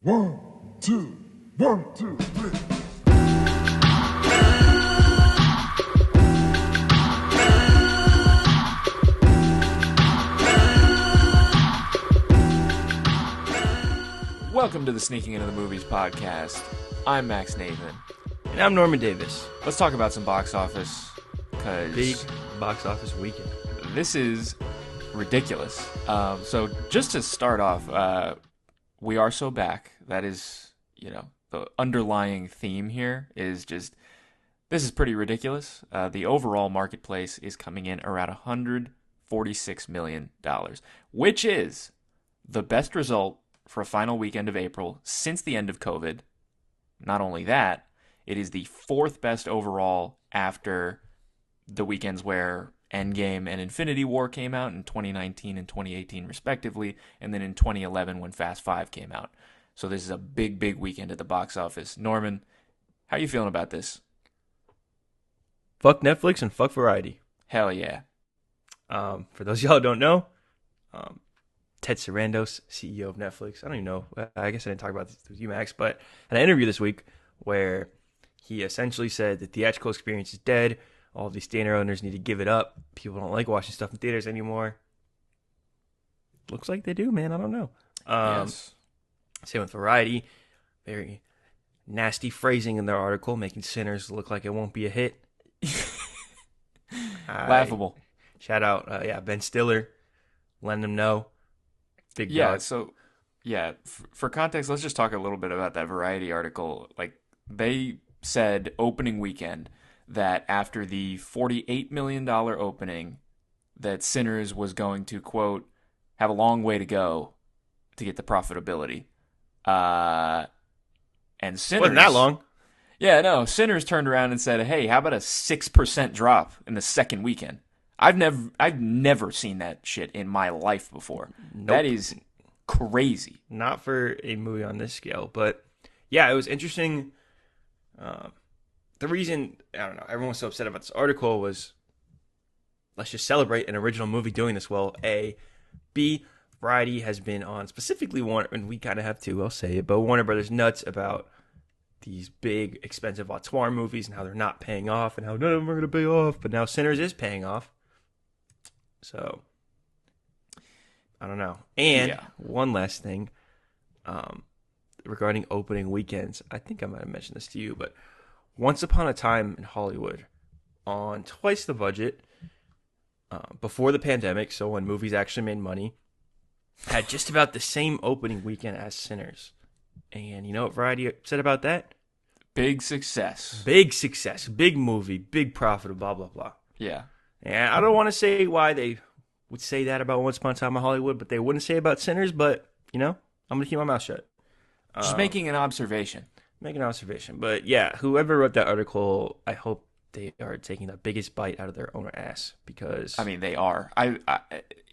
One, two, one, two, three. Welcome to the Sneaking Into the Movies podcast. I'm Max Nathan. And I'm Norman Davis. Let's talk about some box office, Big because box office weekend. this is ridiculous. So just to start off, we are so back. That is, the underlying theme here is just, this is pretty ridiculous. The overall marketplace is coming in around $146 million, which is the best result for a final weekend of April since the end of COVID. Not only that, it is the fourth best overall after the weekends where Endgame and Infinity War came out in 2019 and 2018 respectively, and then in 2011 when Fast 5 came out. So this is a big, big weekend at the box office. Norman, how are you feeling about this? Fuck Netflix and fuck Variety. Hell yeah. For those of y'all who don't know, Ted Sarandos, CEO of Netflix. I don't even know. I guess I didn't talk about this with you, Max, but I had an interview this week where he essentially said the theatrical experience is dead. All of these theater owners need to give it up. People don't like watching stuff in theaters anymore. Looks like they do, man. I don't know. Yes. Same with Variety. Very nasty phrasing in their article, making Sinners look like it won't be a hit. Laughable. Shout out, Ben Stiller, letting them know. Big Yeah, dog. so, for context, let's just talk a little bit about that Variety article. Like, they said opening weekend that after the $48 million opening, that Sinners was going to, quote, have a long way to go to get the profitability. And Sinners... Wasn't that long. Yeah, no, Sinners turned around and said, hey, how about a 6% drop in the second weekend? I've never seen that shit in my life before. Nope. That is crazy. Not for a movie on this scale, but yeah, it was interesting. The reason, I don't know, everyone was so upset about this article was, let's just celebrate an original movie doing this well, A. B, Variety has been on, specifically Warner, and we kind of have too, I'll say it, but Warner Brothers nuts about these big, expensive auteur movies and how they're not paying off and how none of them are going to pay off, but now Sinners is paying off. So, I don't know. And Yeah. one last thing, regarding opening weekends. I think I might have mentioned this to you, but Once Upon a Time in Hollywood, on twice the budget, before the pandemic, so when movies actually made money, had just about the same opening weekend as Sinners. And you know what Variety said about that? Big success. Big success, big movie, big profit, blah, blah, blah. Yeah. And I don't want to say why they would say that about Once Upon a Time in Hollywood, but they wouldn't say about Sinners, but, I'm going to keep my mouth shut. Just making an observation. Make an observation. But yeah, whoever wrote that article, I hope they are taking the biggest bite out of their own ass, because... I mean, they are.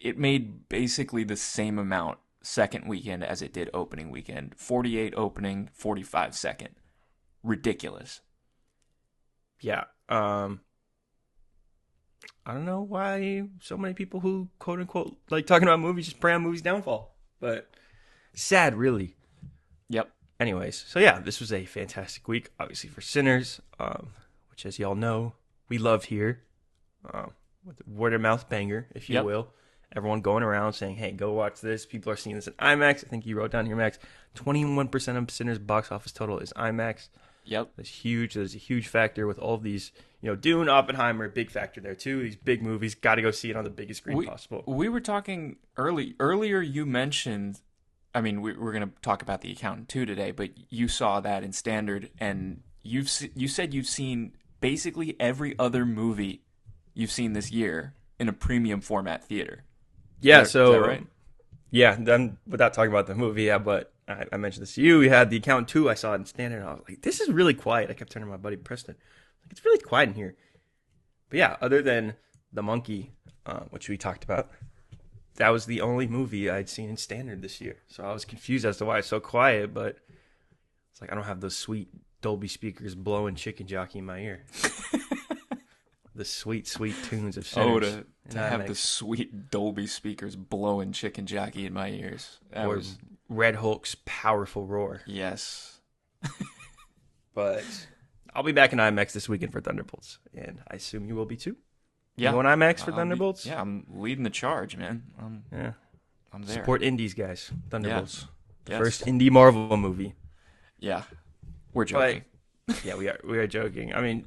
It made basically the same amount second weekend as it did opening weekend. 48 opening, 45 second. Ridiculous. Yeah. I don't know why so many people who, quote unquote, like talking about movies just pray on movies' downfall. But sad, really. Yep. Anyways, so yeah, this was a fantastic week, obviously for Sinners, which, as y'all know, we love here. With a word of mouth banger, if you Yep. will. Everyone going around saying, hey, go watch this. People are seeing this in IMAX. I think you wrote down here, Max. 21% of Sinners' box office total is IMAX. Yep. That's huge. There's a huge factor with all of these, Dune, Oppenheimer, big factor there too. These big movies, got to go see it on the biggest screen possible. We were talking earlier. You mentioned, I mean, we're going to talk about The Accountant 2 today, but you saw that in standard, and you said you've seen basically every other movie you've seen this year in a premium format theater. Yeah, Is that right? Yeah, then without talking about the movie, yeah, but I mentioned this to you. We had The Accountant 2. I saw it in standard, and I was like, this is really quiet. I kept turning to my buddy Preston. Like, it's really quiet in here. But yeah, other than The Monkey, which we talked about, that was the only movie I'd seen in standard this year. So I was confused as to why it's so quiet, but it's like I don't have those sweet Dolby speakers blowing Chicken Jockey in my ear. The sweet, sweet tunes of Sinners. Oh, to have the sweet Dolby speakers blowing Chicken Jockey in my ears. That or was Red Hulk's powerful roar. Yes. But I'll be back in IMAX this weekend for Thunderbolts, and I assume you will be too. Yeah. You going IMAX for I'll Thunderbolts? yeah, I'm leading the charge, man. Yeah. I'm there. Support indies, guys. Thunderbolts. The Yes. first indie Marvel movie. Yeah. We're joking. Yeah, we are joking. I mean,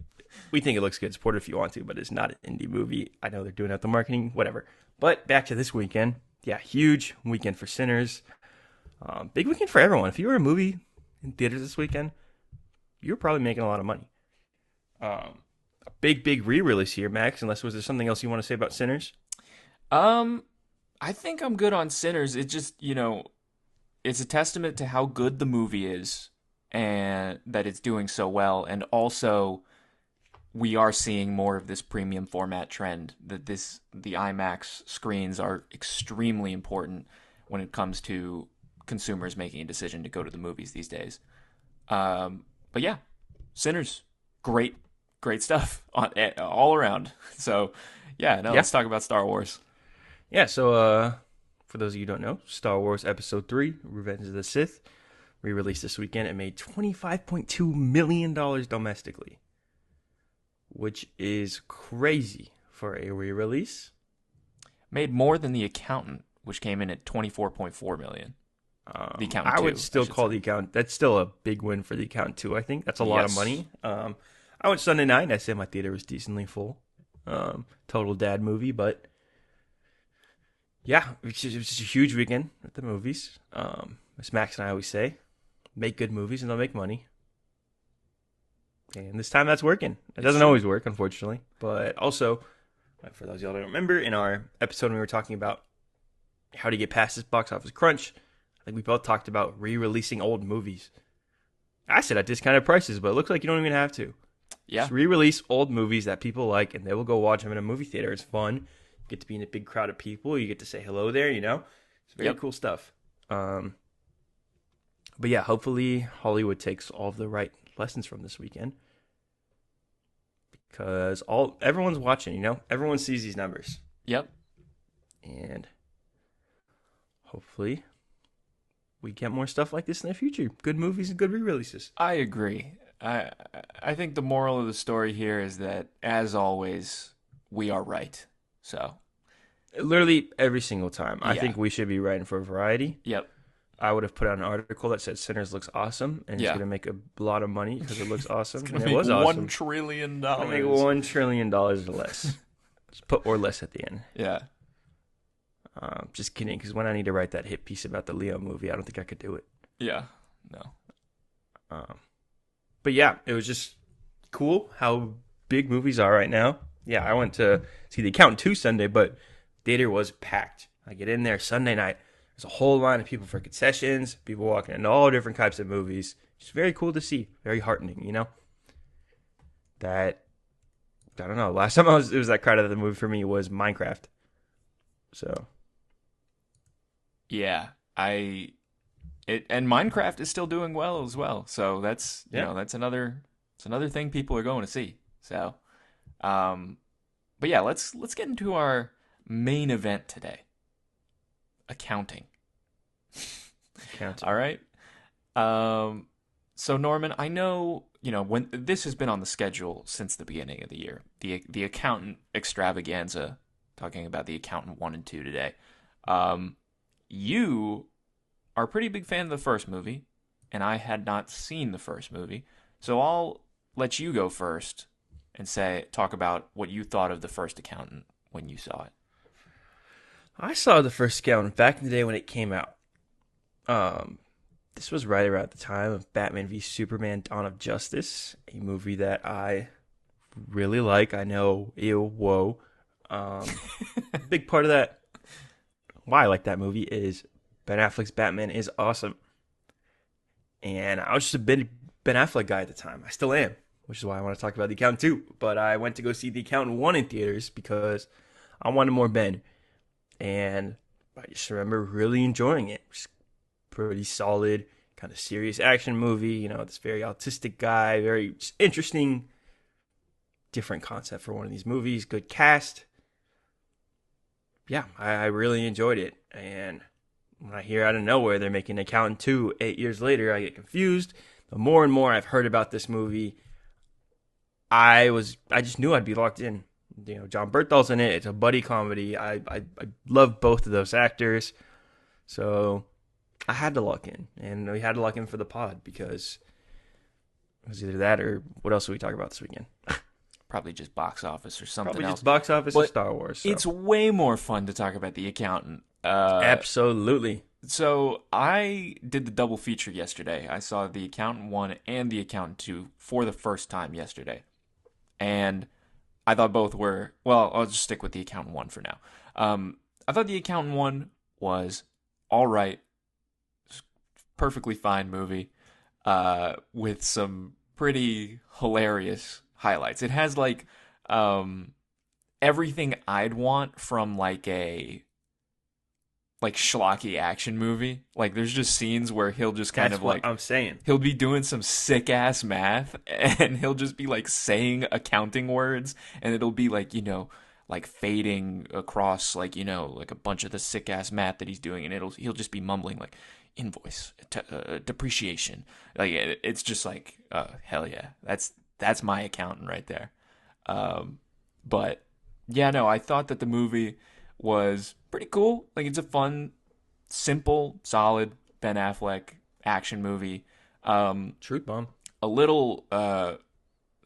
we think it looks good. Support it if you want to, but it's not an indie movie. I know they're doing out the marketing, whatever. But back to this weekend. Yeah, huge weekend for Sinners. Big weekend for everyone. If you were a movie in theaters this weekend, you're probably making a lot of money. A big re-release here, Max. Unless was there something else you want to say about Sinners? I think I'm good on Sinners. It just, it's a testament to how good the movie is and that it's doing so well. And also, we are seeing more of this premium format trend that the IMAX screens are extremely important when it comes to consumers making a decision to go to the movies these days. But yeah, Sinners, great stuff all around. So yeah, let's talk about Star Wars. Yeah, so for those of you who don't know, Star Wars Episode 3, Revenge of the Sith, re-released this weekend. It made $25.2 million domestically, which is crazy for a re-release. Made more than The Accountant, which came in at $24.4 million. The Accountant 2, I would still call The Accountant. That's still a big win for The Accountant 2, I think. That's a lot of money. I went Sunday night, and I said my theater was decently full. Total dad movie, but yeah, it was just a huge weekend at the movies. As Max and I always say, make good movies and they'll make money. And this time that's working. It doesn't always work, unfortunately. But also, for those of y'all who don't remember, in our episode when we were talking about how to get past this box office crunch, I think we both talked about re-releasing old movies. I said at discounted prices, but it looks like you don't even have to. Yeah. Just re-release old movies that people like, and they will go watch them in a movie theater. It's fun. You get to be in a big crowd of people. You get to say hello there, It's very cool stuff. But yeah, hopefully Hollywood takes all of the right lessons from this weekend. Because everyone's watching, Everyone sees these numbers. Yep. And hopefully we get more stuff like this in the future. Good movies and good re-releases. I agree. I think the moral of the story here is that, as always, we are right. So, literally every single time, I Yeah. think we should be writing for variety. Yep. I would have put out an article that said Sinners looks awesome, and it's Yeah. going to make a lot of money because it looks awesome. It's And gonna it make was awesome. $1 trillion. It'll make $1 trillion or less. Just put or less at the end. Yeah. Just kidding, because when I need to write that hit piece about the Leo movie, I don't think I could do it. Yeah. No. But yeah, it was just cool how big movies are right now. Yeah, I went to see The Accountant 2 Sunday, but theater was packed. I get in there Sunday night. There's a whole line of people for concessions, people walking into all different types of movies. It's very cool to see. Very heartening, That, I don't know. Last time it was that crowd at the movie for me was Minecraft. So. Yeah. And Minecraft is still doing well as well. So that's that's another thing people are going to see. So, but yeah, let's get into our main event today. Accounting. All right. So Norman, I know, when this has been on the schedule since the beginning of the year, the Accountant extravaganza, talking about The Accountant 1 and 2 today. You are a pretty big fan of the first movie, and I had not seen the first movie. So I'll let you go first and talk about what you thought of the first Accountant when you saw it. I saw the first Accountant back in the day when it came out. This was right around the time of Batman v Superman: Dawn of Justice, a movie that I really like. I know, ew, whoa. Big part of that, why I like that movie, is Ben Affleck's Batman is awesome. And I was just a big Ben Affleck guy at the time. I still am, which is why I want to talk about The Accountant 2. But I went to go see The Accountant 1 in theaters because I wanted more Ben. And I just remember really enjoying it. Just pretty solid, kind of serious action movie. This very autistic guy, very interesting, different concept for one of these movies. Good cast. Yeah, I really enjoyed it. And when I hear out of nowhere they're making Accountant 2 8 years later, I get confused. The more and more I've heard about this movie, I just knew I'd be locked in. You know, John Berthol's in it. It's a buddy comedy. I love both of those actors. So I had to lock in. And we had to lock in for the pod because it was either that or what else did we talk about this weekend? Probably just box office or something Probably else. just box office or But Star Wars. So. It's way more fun to talk about The Accountant. Absolutely. So I did the double feature yesterday. I saw The Accountant 1 and The Accountant 2 for the first time yesterday. And I thought both were, well, I'll just stick with The Accountant 1 for now. I thought The Accountant 1 was all right. Perfectly fine movie with some pretty hilarious highlights. It has like everything I'd want from like a schlocky action movie. Like there's just scenes where he'll just kind That's of what like I'm saying. he'll be doing some sick ass math and he'll just be like saying accounting words and it'll be like, you know, like fading across like, you know, like a bunch of the sick ass math that he's doing and he'll just be mumbling like invoice, depreciation. Like it's just like, hell yeah. That's my accountant right there. But yeah, no, I thought that the movie was pretty cool. Like it's a fun, simple, solid Ben Affleck action movie. Truth bomb. A little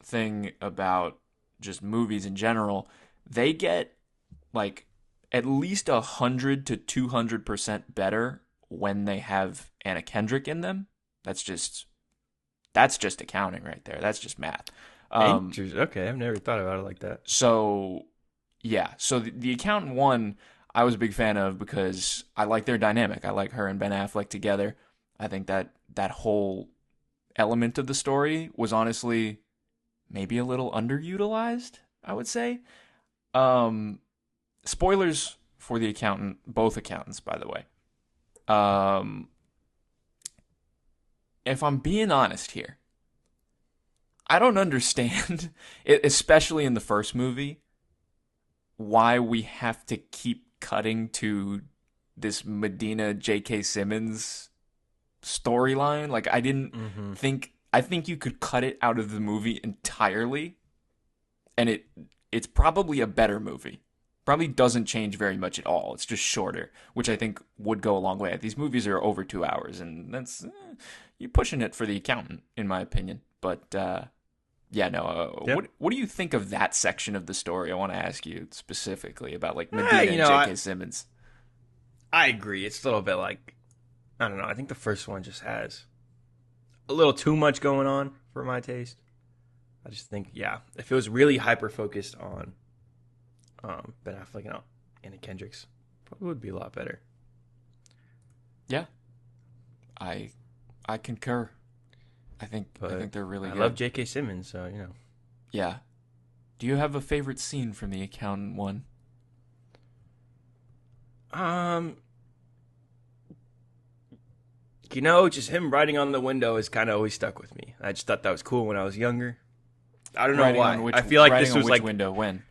thing about just movies in general, they get like at least 100 to 200% better when they have Anna Kendrick in them. That's just accounting right there. That's just math. Okay, I've never thought about it like that. So yeah, so the Accountant 1 I was a big fan of because I like their dynamic. I like her and Ben Affleck together. I think that whole element of the story was honestly maybe a little underutilized, I would say. Spoilers for The Accountant, both accountants, by the way. If I'm being honest here, I don't understand, especially in the first movie, why we have to keep cutting to this Medina J.K. Simmons storyline. Like I didn't think you could cut it out of the movie entirely, and it's probably a better movie. Probably doesn't change very much at all. It's just shorter, which I think would go a long way. These movies are over 2 hours, and that's you're pushing it for The Accountant, in my opinion. But yeah, no. Yep. What do you think of that section of the story? I want to ask you specifically about like Medina and J.K. Simmons. I agree. It's a little bit like, I don't know. I think the first one just has a little too much going on for my taste. I just think, yeah, if it was really hyper focused on Ben Affleck and Anna Kendrick's, probably would be a lot better. Yeah, I concur. I think they're really good. I love J.K. Simmons, so you know. Yeah. Do you have a favorite scene from The Accountant 1? You know, just him writing on the window has kind of always stuck with me. I just thought that was cool when I was younger. I don't know Writing why. on which, I feel like writing this on was which like window. When?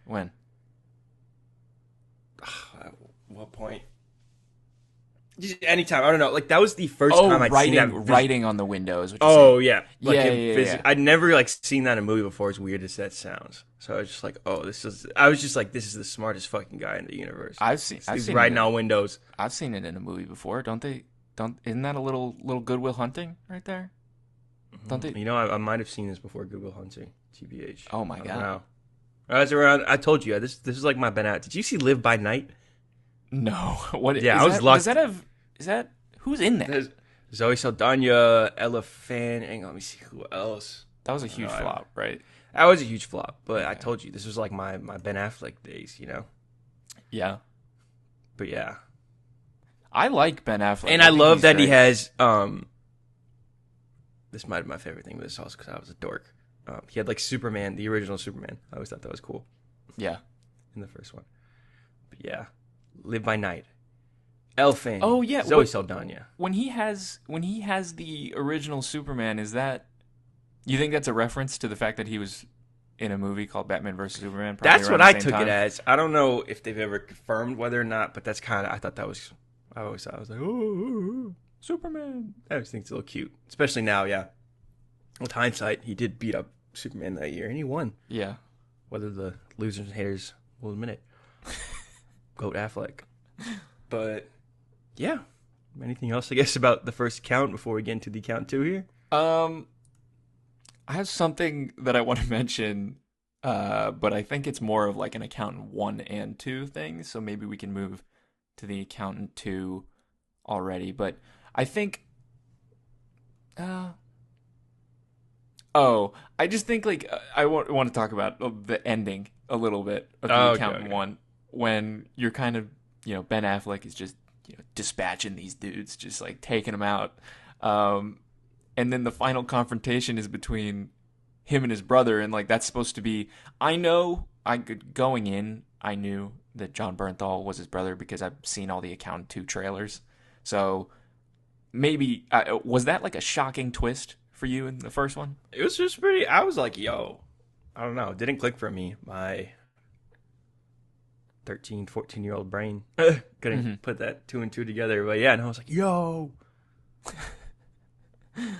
At what point? Just anytime. I don't know. Like that was the first time I'd seen that. Writing on the window is what you're Oh saying. yeah, like Yeah, him yeah. I'd never like seen that in a movie before. As weird as that sounds, so I was just like, oh, I was just like, this is the smartest fucking guy in the universe. I've He's seen writing it. on windows. I've seen it in a movie before. Isn't that a little Good Will Hunting right there? Don't they? You know, I might have seen this before Good Will Hunting. TBH. Oh my I don't god. know. I was around. I told you this is like my Ben Affleck. Did you see Live by Night? No. What? Yeah, is I was that, locked. Does that have? Is that who's in that? There's Zoe Saldana, Ella Fanning. Let me see who else. That was a huge flop, right? That was a huge flop, but I told you this was like my Ben Affleck days, you know. Yeah. But yeah, I like Ben Affleck, and I think love he's that he great. has. This might be my favorite thing with this house because I was a dork. He had like Superman, the original Superman. I always thought that was cool Yeah. in the first one. But yeah, Live by Night. Elle Fanning. Oh yeah. Zoe Saldana. When he has the original Superman, is that? You think that's a reference to the fact that he was in a movie called Batman vs Superman? That's around what the I same took time? it as. I don't know if they've ever confirmed whether or not, but that's kind of. I thought that was I always thought, I was like, oh, Superman. I always think it's a little cute, especially now. Yeah, with hindsight, he did beat up Superman that year, and he won. Yeah. Whether the losers and haters will admit it. Goat Affleck. But yeah, anything else I guess about the first count before we get into the count two here? I have something that I want to mention, but I think it's more of like an accountant 1 and 2 thing, so maybe we can move to the accountant 2 already. But I think, I just think like I want to talk about the ending a little bit of the accountant 1 when you're kind of, Ben Affleck is just, dispatching these dudes, just like taking them out. And then the final confrontation is between him and his brother, and like that's supposed to be. I knew that John Bernthal was his brother because I've seen all the Accountant 2 trailers. So maybe was that like a shocking twist for you in the first one? It was just pretty. I was like, yo, I don't know. It didn't click for me. My 13, 14-year-old brain couldn't put that 2 and 2 together. But yeah, and I was like, yo.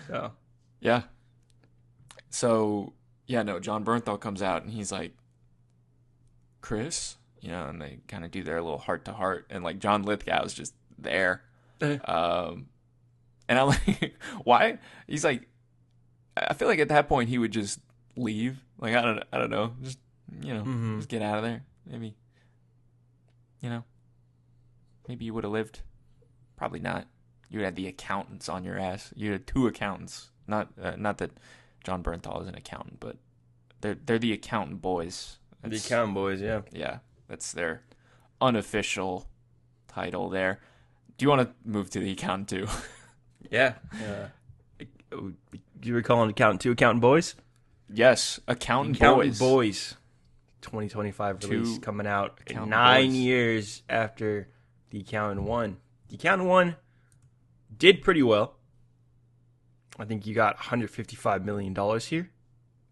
So yeah. So yeah, no. John Bernthal comes out and he's like, Chris, and they kind of do their little heart to heart, and like John Lithgow's just there, and I'm like, why? He's like, I feel like at that point he would just leave. Like I don't know, just just get out of there. Maybe, maybe you would have lived. Probably not. You had the accountants on your ass. You had 2 accountants. Not that John Bernthal is an accountant, but they're the accountant boys. The accountant boys, yeah. Yeah, that's their unofficial title there. Do you want to move to the accountant 2? Yeah. You were calling accountant 2 accountant boys? Yes, accountant boys. 2025 release coming out 9 years after the accountant 1. The accountant 1 did pretty well. I think you got $155 million here.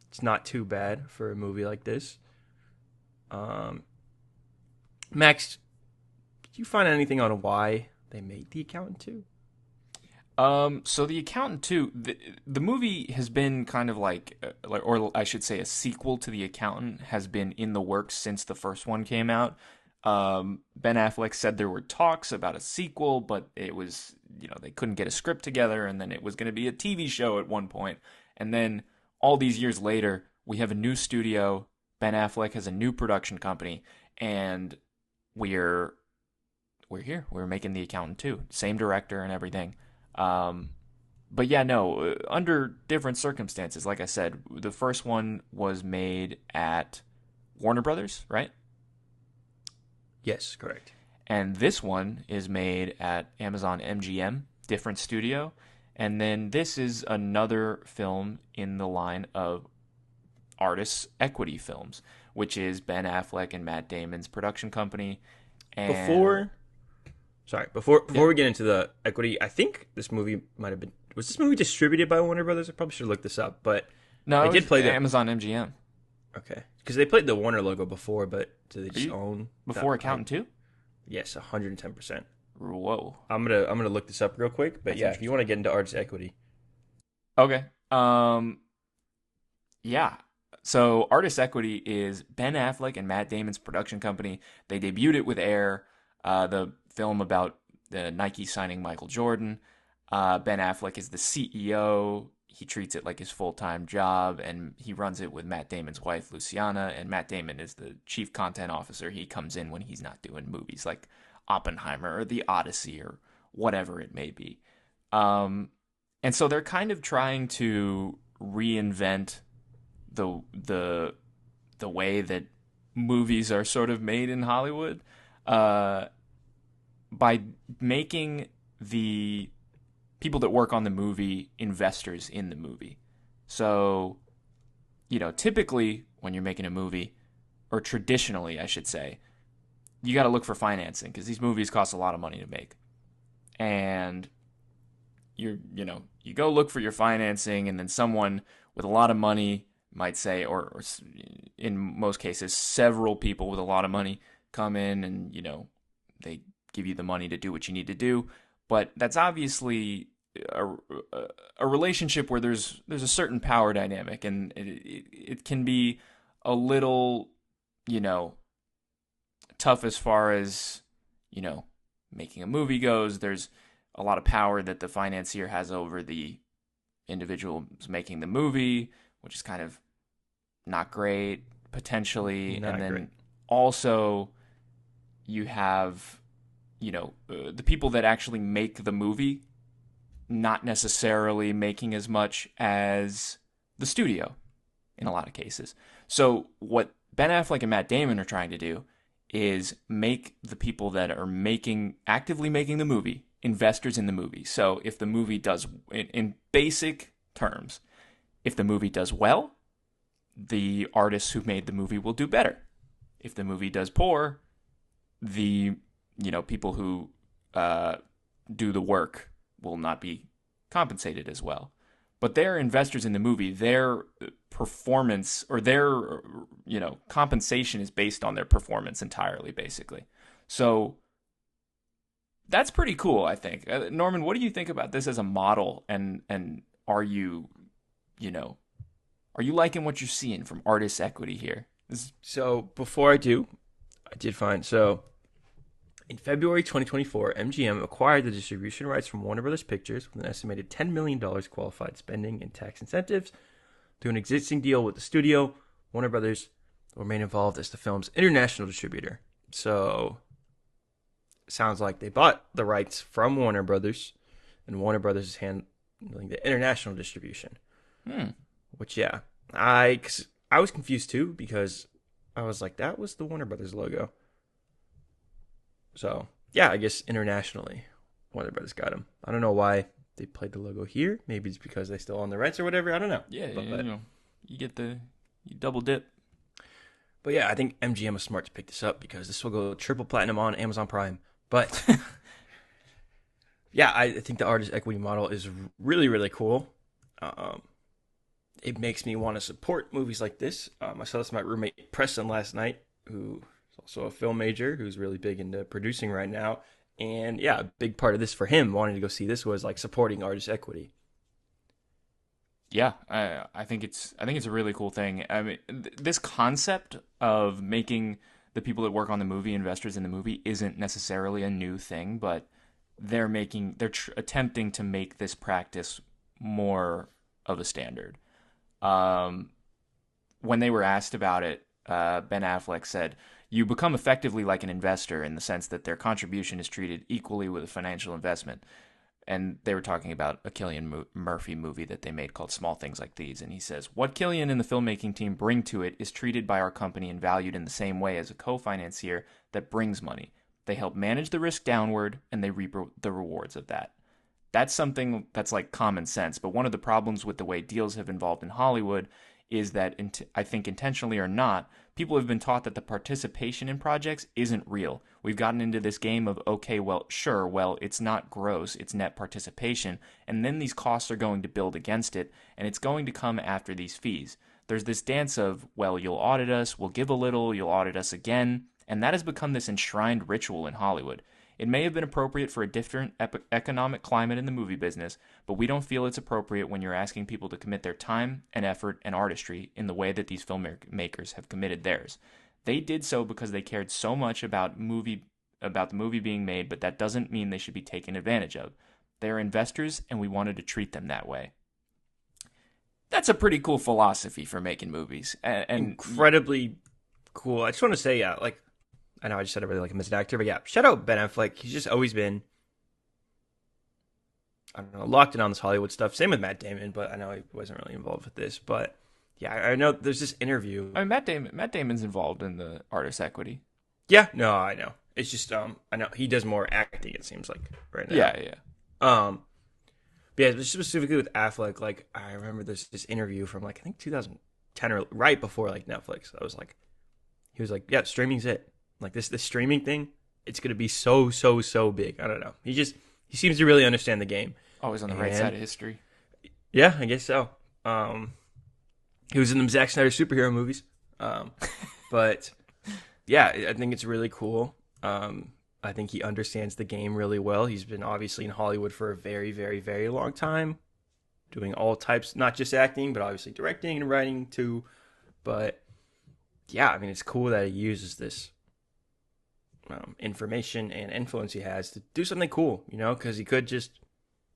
It's not too bad for a movie like this. Max, did you find anything on why they made The Accountant 2? So The Accountant 2, the movie has been kind of like, or I should say a sequel to The Accountant has been in the works since the first one came out. Ben Affleck said there were talks about a sequel, but it was, they couldn't get a script together, and then it was going to be a TV show at one point. And then all these years later, we have a new studio. Ben Affleck has a new production company, and we're here. We're making The Accountant 2. Same director and everything. But yeah, no, under different circumstances. Like I said, the first one was made at Warner Brothers, right? Yes, correct. And this one is made at Amazon MGM, different studio. And then this is another film in the line of Artists Equity Films, which is Ben Affleck and Matt Damon's production company. And before we get into the equity, I think this movie might have been. Was this movie distributed by Warner Brothers? I probably should look this up, but no, they did play the Amazon MGM. Okay, because they played the Warner logo before, but do they just own before Accountant 2? Yes, 110%. Whoa! I'm gonna look this up real quick, but yeah, if you want to get into Artists Equity, okay. Yeah. So Artists Equity is Ben Affleck and Matt Damon's production company. They debuted it with Air, the film about Nike signing Michael Jordan. Ben Affleck is the CEO. He treats it like his full-time job, and he runs it with Matt Damon's wife, Luciana, and Matt Damon is the chief content officer. He comes in when he's not doing movies like Oppenheimer or The Odyssey or whatever it may be. And so they're kind of trying to reinvent the way that movies are sort of made in Hollywood by making the people that work on the movie investors in the movie. So, typically when you're making a movie, or traditionally, I should say, you got to look for financing because these movies cost a lot of money to make. And you go look for your financing, and then someone with a lot of money might say, or in most cases, several people with a lot of money come in and, they give you the money to do what you need to do. But that's obviously a relationship where there's a certain power dynamic, and it can be a little, tough as far as, making a movie goes. There's a lot of power that the financier has over the individual making the movie, which is kind of not great, potentially. Not and then great. also you have, the people that actually make the movie not necessarily making as much as the studio in a lot of cases. So what Ben Affleck and Matt Damon are trying to do is make the people that are actively making the movie investors in the movie. So if the movie does, in basic terms, if the movie does well, the artists who made the movie will do better. If the movie does poor, the people who do the work will not be compensated as well. But they're investors in the movie. Their performance or their compensation is based on their performance entirely, basically. So that's pretty cool, I think. Norman, what do you think about this as a model? And are you liking what you're seeing from Artist Equity here? So before I did find, so in February 2024, MGM acquired the distribution rights from Warner Brothers Pictures with an estimated $10 million qualified spending and tax incentives. Through an existing deal with the studio, Warner Brothers will remain involved as the film's international distributor. So it sounds like they bought the rights from Warner Brothers, and Warner Brothers is handling the international distribution. Which, yeah, I was confused too, because I was like, that was the Warner Brothers logo. So, yeah, I guess internationally, Warner Brothers got him. I don't know why they played the logo here. Maybe it's because they still own the rights or whatever. I don't know. Yeah, you double dip. But yeah, I think MGM was smart to pick this up because this will go triple platinum on Amazon Prime. But yeah, I think the artist equity model is really, really cool. It makes me want to support movies like this. I saw this with my roommate Preston last night, who is also a film major, who's really big into producing right now. And yeah, a big part of this for him wanting to go see this was like supporting artist equity. Yeah, I think it's a really cool thing. I mean, this concept of making the people that work on the movie investors in the movie isn't necessarily a new thing, but they're attempting to make this practice more of a standard. When they were asked about it, Ben Affleck said, "You become effectively like an investor in the sense that their contribution is treated equally with a financial investment." And they were talking about a Cillian Murphy movie that they made called Small Things Like These. And he says, "What Cillian and the filmmaking team bring to it is treated by our company and valued in the same way as a co-financier that brings money. They help manage the risk downward, and they reap the rewards of that." That's something that's like common sense. But one of the problems with the way deals have evolved in Hollywood is that, I think intentionally or not, people have been taught that the participation in projects isn't real. We've gotten into this game of, okay, well, sure, well, it's not gross, it's net participation, and then these costs are going to build against it, and it's going to come after these fees. There's this dance of, well, you'll audit us, we'll give a little, you'll audit us again, and that has become this enshrined ritual in Hollywood. It may have been appropriate for a different economic climate in the movie business, but we don't feel it's appropriate when you're asking people to commit their time and effort and artistry in the way that these filmmakers have committed theirs. They did so because they cared so much about the movie being made, but that doesn't mean they should be taken advantage of. They are investors, and we wanted to treat them that way. That's a pretty cool philosophy for making movies. And incredibly cool. I just want to say, yeah, like, I know I just said I really like him as an actor, but yeah, shout out Ben Affleck. He's just always been, I don't know, locked in on this Hollywood stuff. Same with Matt Damon, but I know he wasn't really involved with this. But yeah, I know there's this interview. I mean, Matt Damon's involved in the artist equity. Yeah, no, I know. It's just, I know he does more acting, it seems like, right now. Yeah. But yeah, specifically with Affleck, like, I remember this interview from, like, I think 2010 or right before, like, Netflix. He was like, yeah, streaming's it. Like, this streaming thing, it's going to be so big. I don't know. He seems to really understand the game. Always on the right side of history. Yeah, I guess so. He was in the Zack Snyder superhero movies. But yeah, I think it's really cool. I think he understands the game really well. He's been obviously in Hollywood for a very, very, very long time, doing all types, not just acting, but obviously directing and writing too. But yeah, I mean, it's cool that he uses this information and influence he has to do something cool, because he could just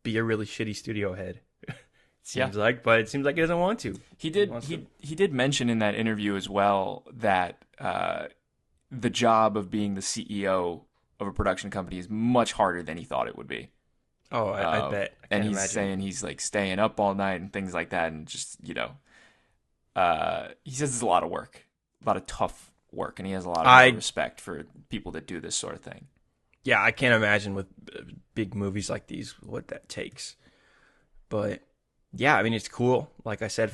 be a really shitty studio head. It seems like, but it seems like he doesn't want to. He did mention in that interview as well that the job of being the CEO of a production company is much harder than he thought it would be. Oh, I bet. And he's saying he's like staying up all night and things like that, and just he says it's a lot of work, a lot of tough work, and he has a lot of respect for people that do this sort of thing. Yeah, I can't imagine with big movies like these what that takes. But yeah, I mean, it's cool. Like I said,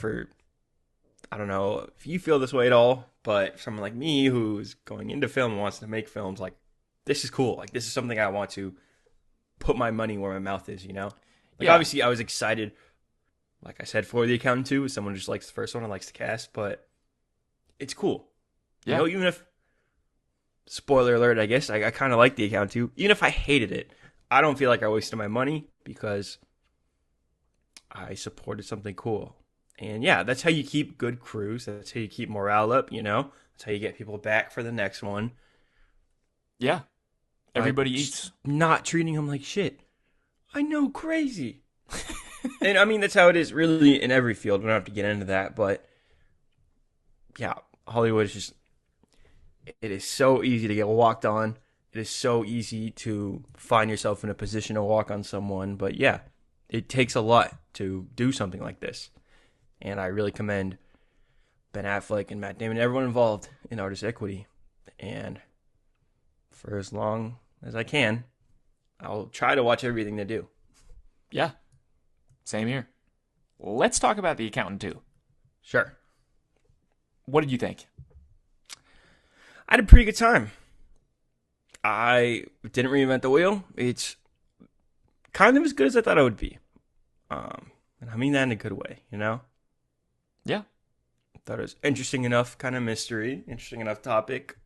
I don't know if you feel this way at all, but someone like me who's going into film and wants to make films, like, this is cool. Like, this is something I want to put my money where my mouth is, Obviously, I was excited, like I said, for The Accountant 2. Someone just likes the first one and likes the cast, but it's cool. Yeah. Even if, spoiler alert, I guess, I kind of like The Accountant 2. Even if I hated it, I don't feel like I wasted my money because I supported something cool. And yeah, that's how you keep good crews. That's how you keep morale up, That's how you get people back for the next one. Yeah. Everybody eats. Not treating them like shit. I know, crazy. And I mean, that's how it is really in every field. We don't have to get into that. But yeah, Hollywood is just, it is so easy to get walked on. It is so easy to find yourself in a position to walk on someone. But yeah, it takes a lot to do something like this. And I really commend Ben Affleck and Matt Damon, everyone involved in Artist Equity. And for as long as I can, I'll try to watch everything they do. Yeah. Same here. Let's talk about The Accountant 2. Sure. What did you think? I had a pretty good time. I didn't reinvent the wheel. It's kind of as good as I thought it would be. And I mean that in a good way, Yeah. I thought it was interesting enough kind of mystery, interesting enough topic.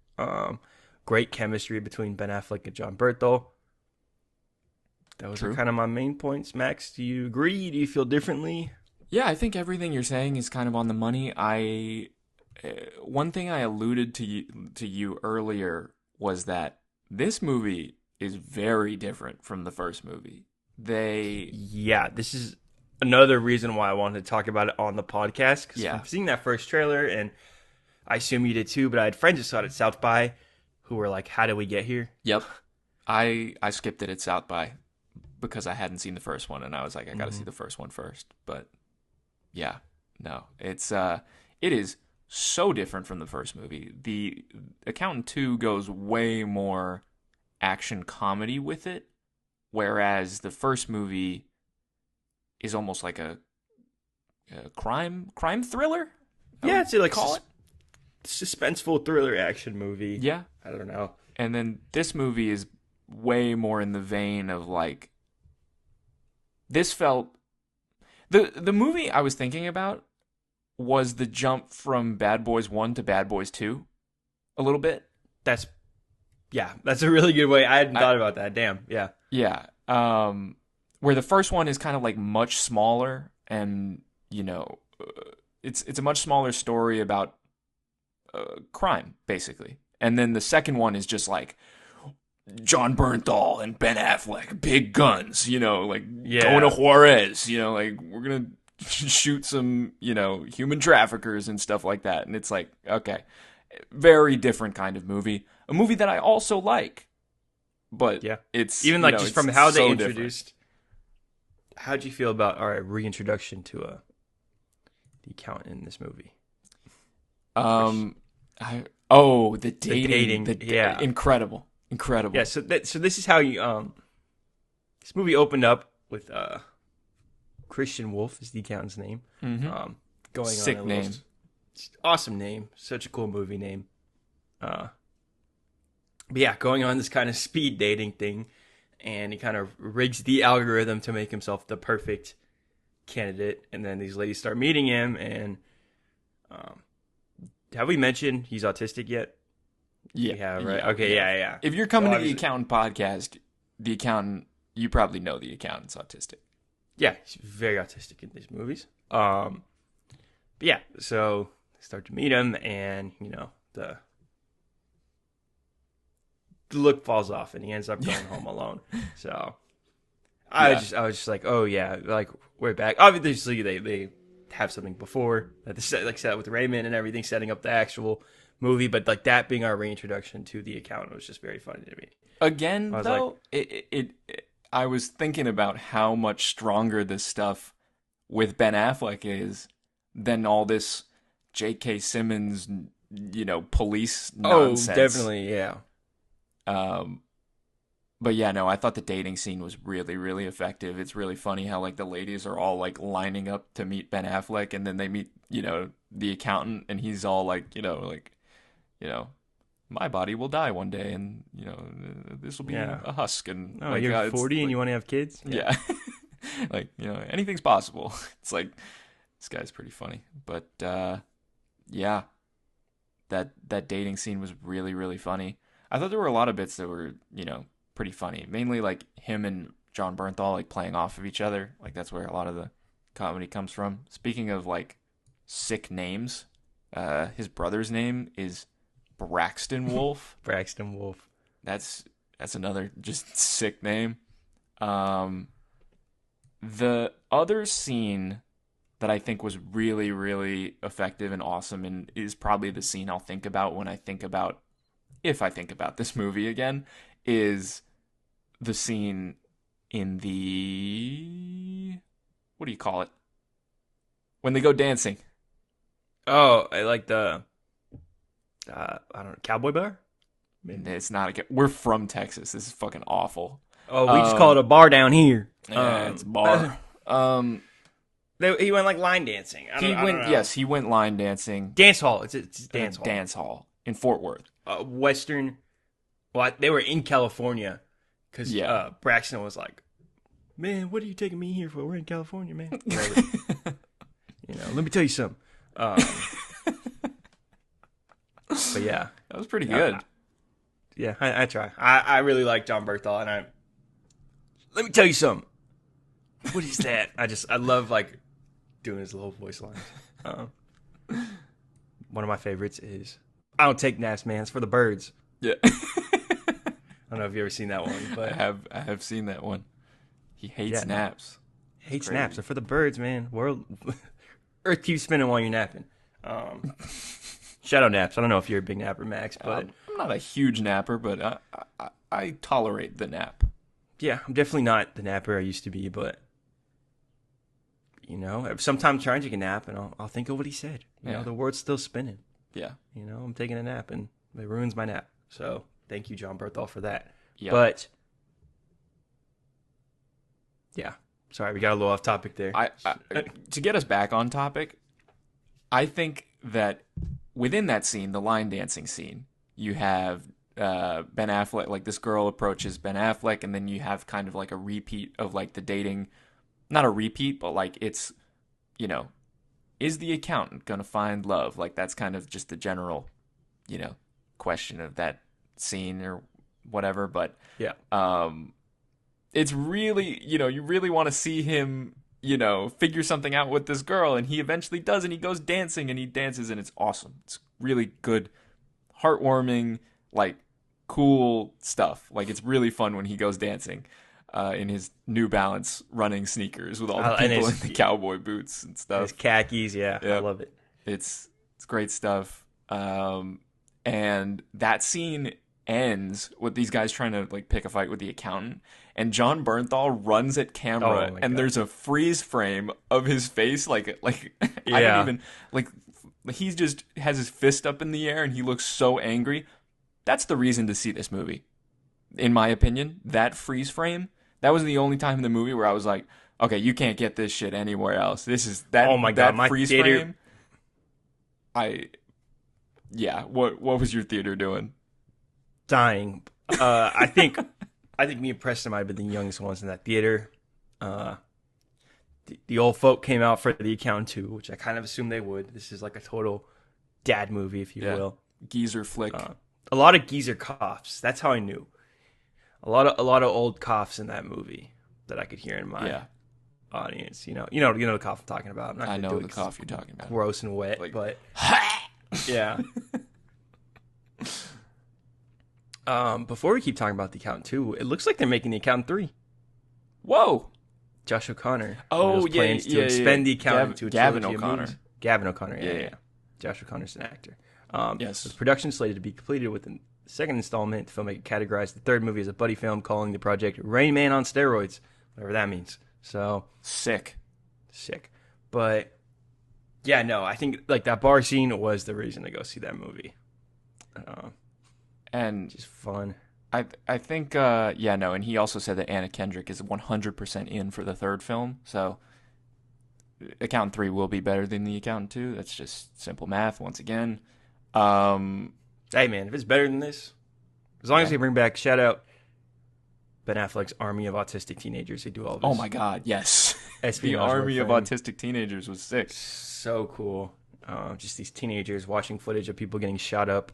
Great chemistry between Ben Affleck and John Berthel. Those are kind of my main points. Max, do you agree? Do you feel differently? Yeah, I think everything you're saying is kind of on the money. One thing I alluded to you earlier was that this movie is very different from the first movie. Yeah, this is another reason why I wanted to talk about it on the podcast. Because I'm seeing that first trailer, and I assume you did too, but I had friends who saw it at South by who were like, how did we get here? Yep. I skipped it at South by because I hadn't seen the first one, and I was like, I got to see the first one first. But yeah, no, it is so different from the first movie. The Accountant 2 goes way more action comedy with it, whereas the first movie is almost like a crime thriller. Yeah, it's like suspenseful thriller action movie. Yeah, I don't know. And then this movie is way more in the vein of like, this felt, the movie I was thinking about was the jump from Bad Boys 1 to Bad Boys 2 a little bit. That's a really good way. I hadn't thought about that. Damn. Yeah. Yeah. Where the first one is kind of like much smaller, and it's a much smaller story about crime basically. And then the second one is just like John Bernthal and Ben Affleck, big guns, going to Juarez, like we're going to shoot some, human traffickers and stuff like that. And it's like, okay, very different kind of movie. A movie that I also like, but it's even like just from how they introduced. Different. How'd you feel about our reintroduction to the Accountant in this movie? The dating, incredible. Yeah, so this is how you this movie opened up with Christian Wolf is the accountant's name. Mm-hmm. Going sick on name, awesome name, such a cool movie name. But yeah, going on this kind of speed dating thing, and he kind of rigs the algorithm to make himself the perfect candidate, and then these ladies start meeting him, and have we mentioned he's autistic yet? Yeah, right. Okay, yeah. If you're coming So to the obviously- accountant podcast, the accountant, you probably know the accountant's autistic. Yeah, he's very autistic in these movies. But yeah, so I start to meet him, and the look falls off, and he ends up going home alone. So I was just like, oh yeah, like we're back. Obviously, they have something before that they set up with Raymond and everything, setting up the actual movie. But like that being our reintroduction to the accountant was just very funny to me. Again, was though, I was thinking about how much stronger this stuff with Ben Affleck is than all this J.K. Simmons, police nonsense. Oh, definitely, yeah. But yeah, no, I thought the dating scene was really, really effective. It's really funny how like the ladies are all like lining up to meet Ben Affleck, and then they meet, the accountant, and he's all like, my body will die one day, and this will be a husk, and Oh, like, you're it's 40 and like- you want to have kids? yeah, like anything's possible. It's like this guy's pretty funny, but yeah, that dating scene was really, really funny. I thought there were a lot of bits that were pretty funny, mainly like him and John Bernthal like playing off of each other. Like that's where a lot of the comedy comes from. Speaking of like sick names, his brother's name is Braxton Wolf. Braxton Wolf. That's another just sick name. The other scene that I think was really, really effective and awesome, and is probably the scene I'll think about when I think about, if I think about this movie again, is the scene in the, what do you call it? When they go dancing. Oh, I like the, I don't know, cowboy bar? It's not we're from Texas. This is fucking awful. Oh, we just call it a bar down here. Yeah, it's a bar. He went like line dancing. I don't know. Yes, he went line dancing. Dance hall. It's dance hall. Dance hall in Fort Worth. Western. Well, they were in California because Yeah. Braxton was like, "Man, what are you taking me here for? We're in California, man." Whatever. Let me tell you something. But yeah, That was pretty good. yeah, I try. I really like John Bernthal, and let me tell you something. What is that? I love like doing his little voice lines. One of my favorites is, "I don't take naps, man. It's for the birds." Yeah. I don't know if you ever seen that one, but I have seen that one. He hates Yeah. naps. hates crazy. naps. They're for the birds, man. Earth keeps spinning while you're napping. Shadow naps. I don't know if you're a big napper, Max, but I'm not a huge napper, but I tolerate the nap. yeah, I'm definitely not the napper I used to be. But sometimes trying to take a nap, and I'll think of what he said. Yeah. The world's still spinning. Yeah. I'm taking a nap, and it ruins my nap. So thank you, John Bernthal, for that. Yep. But yeah, sorry, we got a little off topic there. To get us back on topic, I think that within that scene, the line dancing scene, you have Ben Affleck, like this girl approaches Ben Affleck, and then you have kind of like a repeat of like the dating, not a repeat, but like it's, is the accountant gonna find love? Like that's kind of just the general, question of that scene or whatever. But yeah. it's really, you really want to see him, figure something out with this girl, and he eventually does, and he goes dancing, and he dances, and it's awesome. It's really good, heartwarming, like, cool stuff. Like, it's really fun when he goes dancing in his New Balance running sneakers with all the And people in his- the cowboy boots and His stuff. khakis, yeah, I Yep. love it. It's great stuff. And that scene ends with these guys trying to like pick a fight with the accountant, and John Bernthal runs at camera, Oh my and God. there's a freeze frame of his face, like I Yeah. don't even like. He just has his fist up in the air, and he looks so angry. That's the reason to see this movie, in my opinion. That freeze frame. That was the only time in the movie where I was like, okay, you can't get this shit anywhere else. This is that. Oh my God, that my freeze theater- frame. Yeah. What was your theater doing? Dying. I think me and Preston might have been the youngest ones in that theater. The old folk came out for The Accountant 2, which I kind of assumed they would. This is like a total dad movie, if you Yeah. will. Geezer flick. a lot of geezer coughs. That's how I knew. A lot of old coughs in that movie that I could hear in my Yeah, audience. You know the cough I'm talking about. I'm not I gonna know do it the 'cause cough you're talking it's about. gross and wet, Like- but yeah. Before we keep talking about The Accountant 2, it looks like they're making The Accountant 3. Whoa. Josh O'Connor. Oh, one of those yeah, plans to yeah, expand yeah. The Accountant to a Gavin trilogy of O'Connor. movies. Gavin O'Connor, Yeah, yeah. yeah. Josh O'Connor's an actor. Yes. With production slated to be completed within the second installment, the filmmaker categorized the third movie as a buddy film, calling the project Rain Man on steroids, whatever that means. So, Sick. sick. But, yeah, no, I think, like, that bar scene was the reason to go see that movie. And Just fun. I think and he also said that Anna Kendrick is 100% in for the third film. So Accountant 3 will be better than The Accountant 2. That's just simple math once again. Hey, man, if it's better than this, as long as Yeah. they bring back, shout out Ben Affleck's army of autistic teenagers who do all this. Oh my god, yes. The espionage work army of for him. autistic teenagers was sick. So cool. Just these teenagers watching footage of people getting shot up.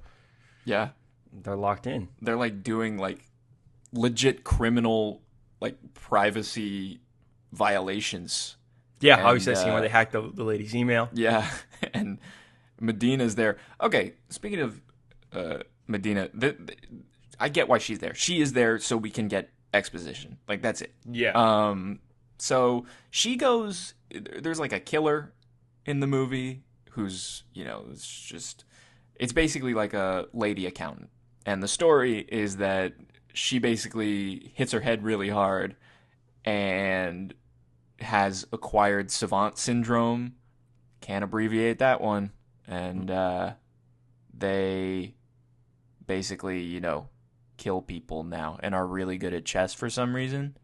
Yeah. They're locked in. They're like doing like legit criminal like privacy violations. Yeah, how you And, said scene where they hacked the lady's email. Yeah, and Medina's there. Okay, speaking of Medina, I get why she's there. She is there so we can get exposition. Like that's it. Yeah. So she goes. There's like a killer in the movie who's it's basically like a lady accountant, and the story is that she basically hits her head really hard and has acquired savant syndrome. Can't abbreviate that one. And they basically, kill people now and are really good at chess for some reason.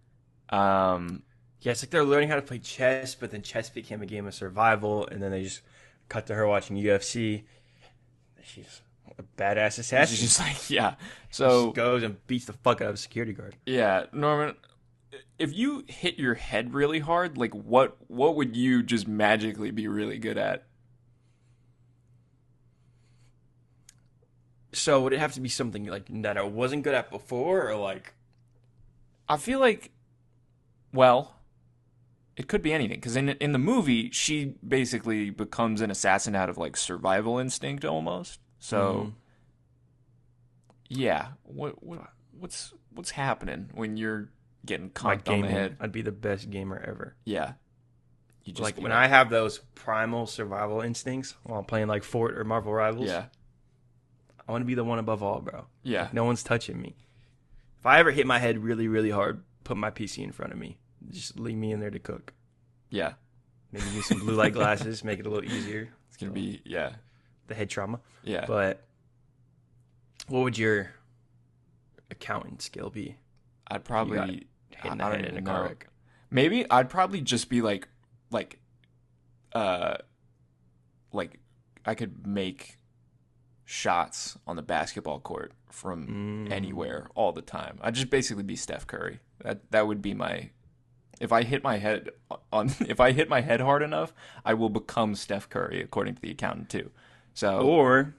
Yeah, it's like they're learning how to play chess, but then chess became a game of survival, and then they just cut to her watching UFC. She's a badass assassin. She's just like, yeah. She So, goes and beats the fuck out of a security guard. yeah, Norman, if you hit your head really hard, like what would you just magically be really good at? So would it have to be something like that I wasn't good at before, or like? I feel like, well, it could be anything. Because in the movie, she basically becomes an assassin out of like survival instinct almost. So, yeah, what's happening when you're getting Like conked on the gaming, head? I'd be the best gamer ever. Yeah, you just Like be when I have those primal survival instincts while I'm playing like Fort or Marvel Rivals. yeah, I want to be the one above all, bro. yeah, No one's touching me. If I ever hit my head really, really hard, put my PC in front of me. Just leave me in there to cook. yeah. Maybe use some blue light glasses, make it a little easier. It's gonna be The head trauma. yeah. But what would your accountant skill be? I'd probably Hitting the I don't head in a even car know. wreck. Maybe I'd probably just be like I could make shots on the basketball court from anywhere all the time. I'd just basically be Steph Curry. That would be my. If I hit my head hard enough, I will become Steph Curry, according to The Accountant too. So Or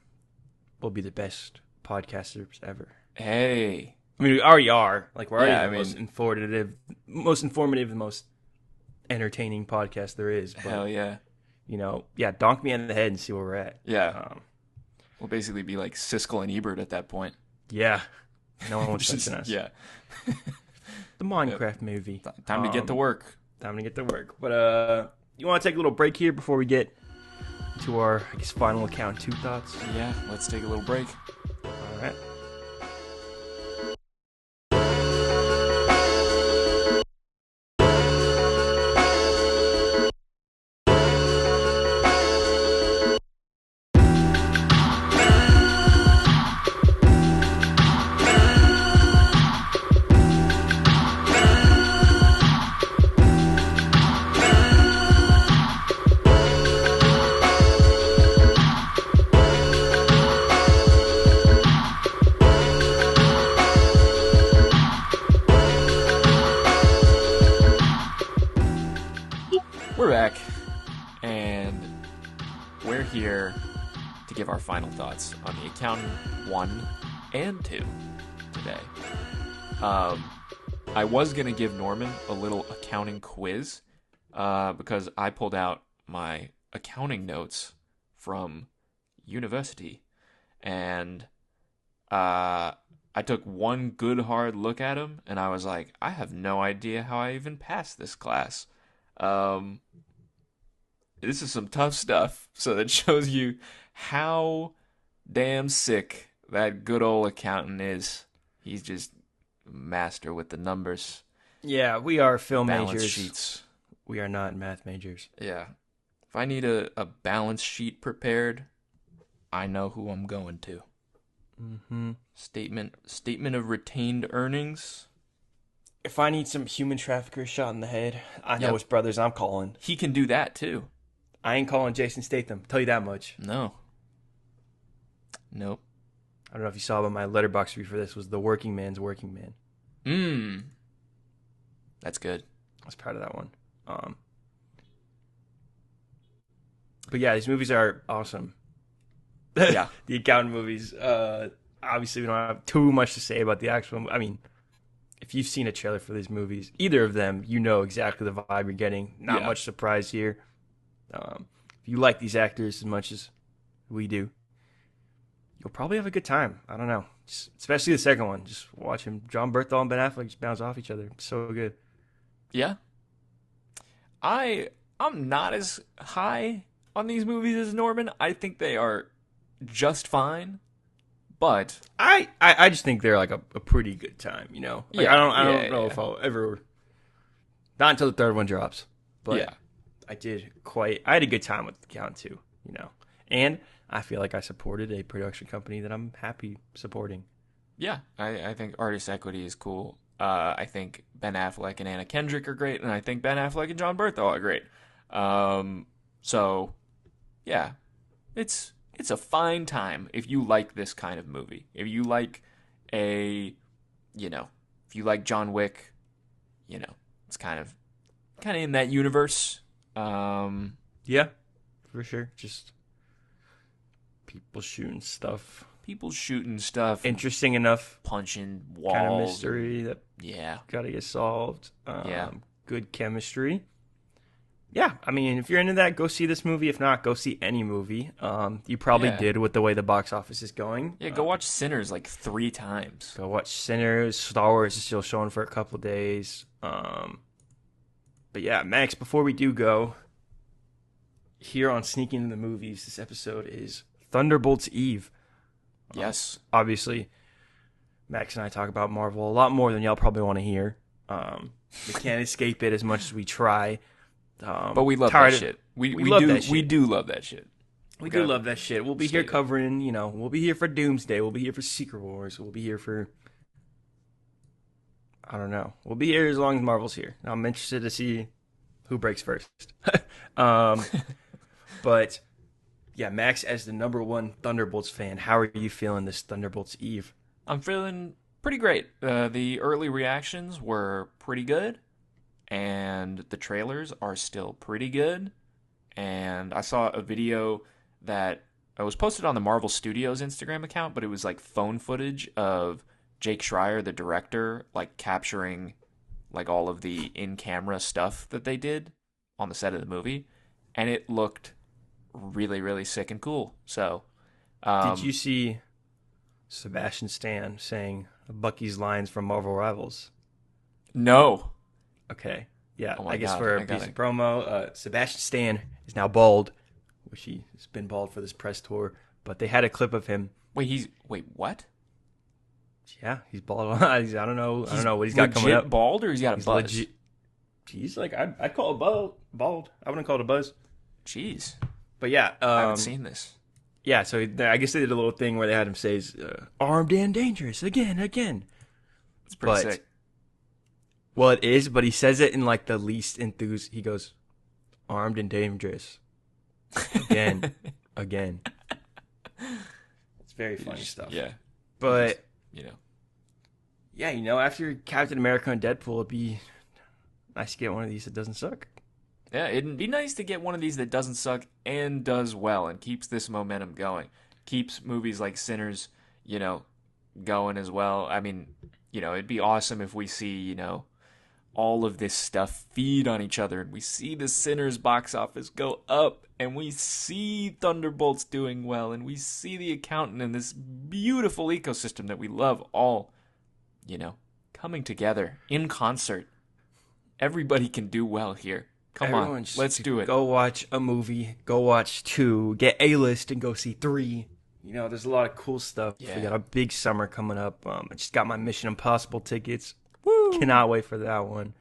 we'll be the best podcasters ever. hey, I mean, we already are. Like we're already Yeah, the I most informative, the most entertaining podcast there is. But, hell yeah, donk me in the head and see where we're at. yeah. We'll basically be like Siskel and Ebert at that point. Yeah. No one wants Just- touching us. yeah, The Minecraft movie. time to get to work. Time to get to work. But you want to take a little break here before we get to our, final account 2 thoughts? Yeah, let's take a little break. All right. We're back, and we're here to give our final thoughts on The Accountant 1 and 2 today. I was going to give Norman a little accounting quiz because I pulled out my accounting notes from university, and I took one good hard look at them, and I was like, I have no idea how I even passed this class. This is some tough stuff, so that shows you how damn sick that good old accountant is. He's just master with the numbers. Yeah, we are film balance majors. sheets. We are not math majors. Yeah. If I need a balance sheet prepared, I know who I'm going to. Mm-hmm. Statement of retained earnings. If I need some human trafficker shot in the head, I know Yep. which brothers I'm calling. He can do that too. I ain't calling Jason Statham. Tell you that much. No. Nope. I don't know if you saw, but my letterbox review for this was The Working Man's Working Man. That's good. I was proud of that one. But yeah, these movies are awesome. Yeah. The accountant movies. Obviously, we don't have too much to say about the actual. I mean, if you've seen a trailer for these movies, either of them, you know exactly the vibe you're getting. Not Yeah. much surprise here. If you like these actors as much as we do, you'll probably have a good time. I don't know. Especially the second one. Just watch him. John Berthel and Ben Affleck just bounce off each other. It's so good. Yeah. I'm not as high on these movies as Norman. I think they are just fine. But I just think they're like a pretty good time, you know? Like, Yeah, I don't yeah, know yeah. if I'll ever. Not until the third one drops. But yeah. I had a good time with the Count too, you know? And I feel like I supported a production company that I'm happy supporting. Yeah, I think artist equity is cool. I think Ben Affleck and Anna Kendrick are great, and I think Ben Affleck and John Berthel are great. So, yeah, it's a fine time if you like this kind of movie. If you like if you like John Wick, it's kind of in that universe. Yeah, for sure. Just people shooting stuff. People shooting stuff, Interesting enough. punching walls, Kind of mystery that Yeah, gotta get solved. Yeah. Good chemistry. Yeah, I mean, if you're into that, go see this movie. If not, go see any movie. You probably Yeah. did with the way the box office is going. Go watch Sinners like 3 times. Go watch Sinners. Star Wars is still showing for a couple days. But yeah, Max, before we do go, here on Sneaking in the Movies, this episode is Thunderbolts Eve. Yes. Obviously, Max and I talk about Marvel a lot more than y'all probably want to hear. We can't escape it as much as we try. But we love tired that of- shit. We love do that shit. We do love that shit. We gotta do love that shit. We'll be here state it. covering, we'll be here for Doomsday. We'll be here for Secret Wars. We'll be here for, I don't know. We'll be here as long as Marvel's here. I'm interested to see who breaks first. But yeah, Max, as the #1 Thunderbolts fan, how are you feeling this Thunderbolts Eve? I'm feeling pretty great. The early reactions were pretty good, and the trailers are still pretty good. And I saw a video that was posted on the Marvel Studios Instagram account, but it was like phone footage of Jake Schreier, the director, like capturing like all of the in-camera stuff that they did on the set of the movie, and it looked really, really sick and cool. So, Did you see Sebastian Stan saying Bucky's lines from Marvel Rivals? No. Okay. Yeah, Oh my I guess God, for I a piece gotta- of promo, Sebastian Stan is now bald, which he has been bald for this press tour. But they had a clip of him. Wait, what? Yeah, he's bald. I don't know what he's got coming legit up. bald, or he's got a He's buzz? legit. He's like I'd call it bald. I wouldn't call it a buzz. Jeez, But yeah, I haven't seen this. yeah. So I guess they did a little thing where they had him say "armed and dangerous" again. It's pretty But- sick. Well, it is, but he says it in like the least enthused. He goes, "armed and dangerous," again. It's very funny stuff. Yeah, But you know. yeah, after Captain America and Deadpool, it'd be nice to get one of these that doesn't suck. Yeah, it'd be nice to get one of these that doesn't suck and does well and keeps this momentum going. Keeps movies like Sinners, going as well. I mean, it'd be awesome if we see, all of this stuff feed on each other, and we see the Sinners box office go up, and we see Thunderbolts doing well, and we see The Accountant and this beautiful ecosystem that we love all, coming together in concert. Everybody can do well here. Come Everyone on, just let's do it. Go watch a movie. Go watch 2. Get A-list and go see 3. There's a lot of cool stuff. Yeah. We got a big summer coming up. I just got my Mission Impossible tickets. Woo! Cannot wait for that one.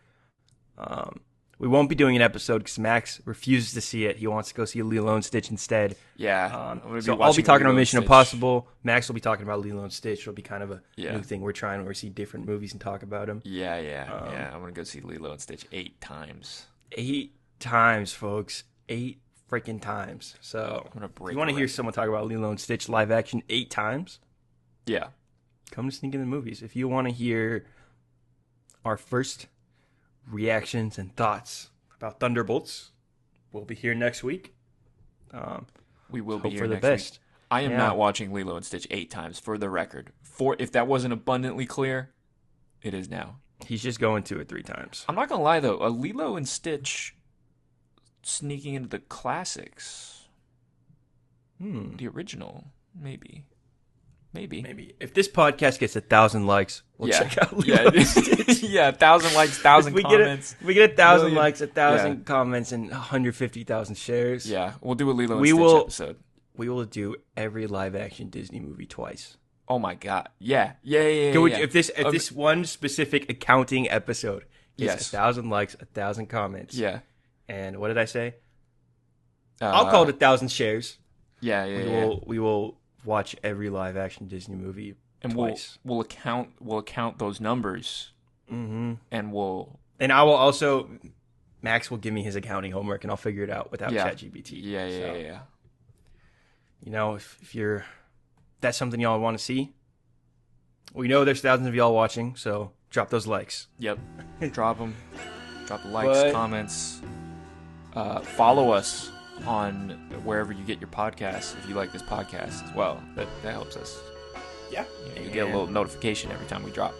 We won't be doing an episode because Max refuses to see it. He wants to go see Lilo and Stitch instead. Yeah. So I'll be talking about Mission Impossible. Max will be talking about Lilo and Stitch. It'll be kind of a new thing we're trying where we see different movies and talk about them. Yeah. I'm going to go see Lilo and Stitch 8 times. 8 times, folks. 8 freaking times. So I'm gonna break if you want to hear someone talk about Lilo and Stitch live action 8 times, yeah, come to Sneak in the Movies. If you want to hear our first reactions and thoughts about Thunderbolts, we'll be here next week. We will be hope here for the next best. week. I am not watching Lilo and Stitch 8 times, for the record. If that wasn't abundantly clear, it is now. He's just going to it 3 times. I'm not gonna lie though, a Lilo and Stitch sneaking into the classics, the original, maybe. If this podcast gets 1,000 likes, we'll check out Lilo and Stitch. 1,000 likes, 1,000 comments. We get 1,000 million. likes, 1,000 comments, and 150,000 shares. Yeah, we'll do a Lilo and Stitch episode. We will do every live action Disney movie twice. Oh my god! Yeah. If this one specific accounting episode gets 1,000 likes, 1,000 comments, and what did I say? I'll call it 1,000 shares. We will watch every live action Disney movie and twice. We'll account those numbers, and I will also. Max will give me his accounting homework, and I'll figure it out without ChatGPT. Yeah. If that's something y'all want to see, we know there's thousands of y'all watching, so drop those likes. Yep, drop them. Drop the likes, comments. Follow us on wherever you get your podcasts if you like this podcast as well. That helps us. Yeah. You get a little notification every time we drop,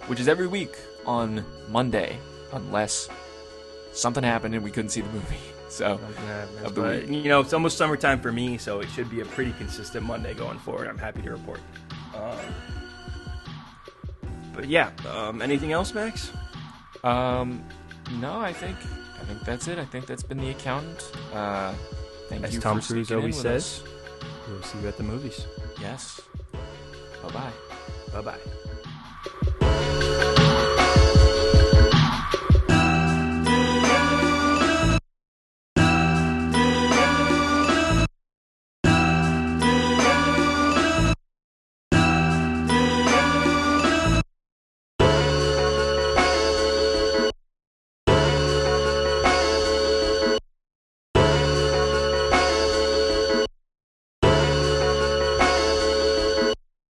which is every week on Monday, unless something happened and we couldn't see the movie. So, of the week. It's almost summertime for me, so it should be a pretty consistent Monday going forward. I'm happy to report. But yeah, anything else, Max? No, I think that's it. I think that's been The Accountant. Thank As you Tom for Cruise sticking in always with says, us. we'll see you at the movies. Yes. Bye-bye. Bye-bye.